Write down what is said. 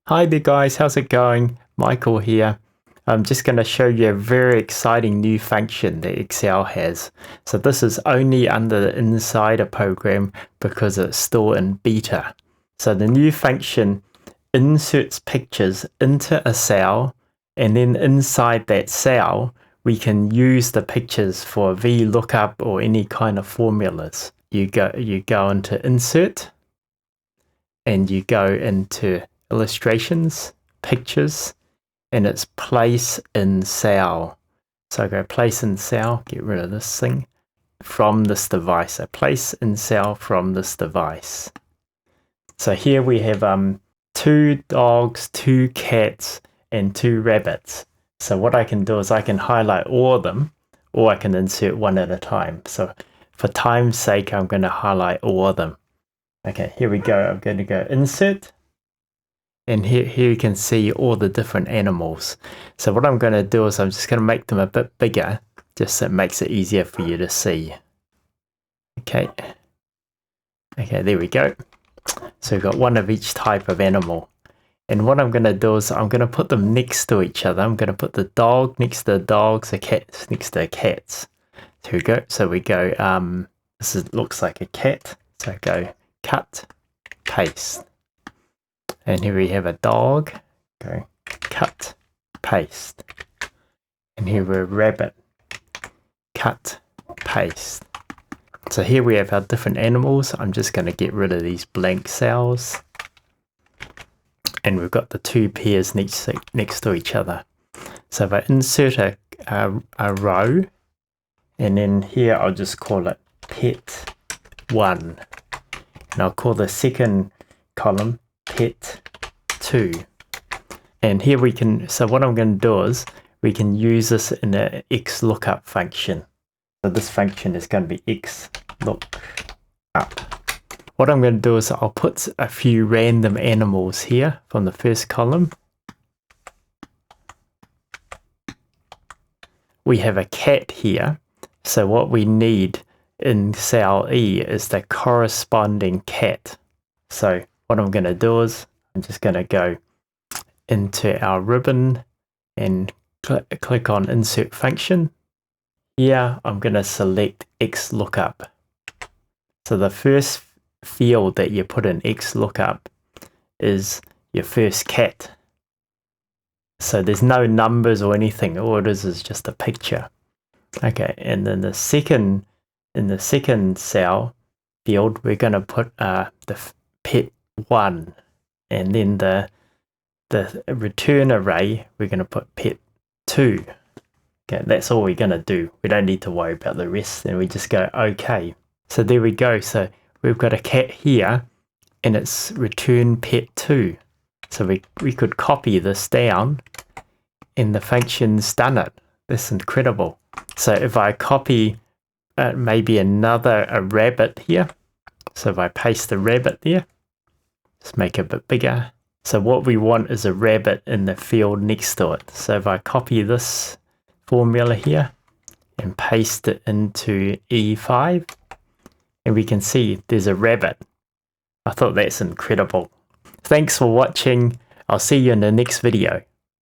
Hi there guys, how's it going? Michael here. I'm just going to show you a very exciting new function that Excel has. So this is only under the Insider program because it's still in beta. So the new function inserts pictures into a cell, and then inside that cell we can use the pictures for VLOOKUP or any kind of formulas. You go into Insert and you go into Illustrations, Pictures, and it's Place in Cell. So I go Place in Cell, get rid of this thing, from this device. So Place in Cell from this device. So here we have 2 dogs, 2 cats, and 2 rabbits. So what I can do is I can highlight all of them, or I can insert one at a time. So for time's sake, I'm going to highlight all of them. Okay, here we go. I'm going to go Insert. And here you can see all the different animals. So what I'm going to do is I'm just going to make them a bit bigger, just so it makes it easier for you to see. Okay, there we go. So we've got one of each type of animal. And what I'm going to do is I'm going to put them next to each other. I'm going to put the dog next to the dogs, the cats next to the cats. So we go. So we go. Looks like a cat. So go Cut, Paste. And here we have a dog. Go Cut, Paste. And here we're a rabbit. Cut, Paste. So here we have our different animals. I'm just going to get rid of these blank cells. And we've got the 2 pairs next to each other. So if I insert a row, and then here I'll just call it Pet 1. And I'll call the second column Pet 2. And here we can, so what I'm going to do is we can use this in an XLOOKUP function. So this function is going to be XLOOKUP. What I'm going to do is I'll put a few random animals here from the first column. We have a cat here. So what we need in cell E is the corresponding cat. So what I'm going to do is I'm just going to go into our ribbon and click on Insert Function. Here I'm going to select XLOOKUP. So the first field that you put in XLOOKUP is your first cat. So there's no numbers or anything. All it is just a picture. Okay, and then in the second cell field, we're going to put the Pet 1, and then the return array, we're going to put Pet 2. Okay, that's all we're going to do. We don't need to worry about the rest, and we just go OK. So there we go. So we've got a cat here, and it's return Pet 2. So we could copy this down, and the function's done it. That's incredible. So if I copy maybe a rabbit here, so if I paste the rabbit there, just make it a bit bigger. So what we want is a rabbit in the field next to it. So if I copy this formula here and paste it into E5, and we can see there's a rabbit. I thought that's incredible. Thanks for watching. I'll see you in the next video.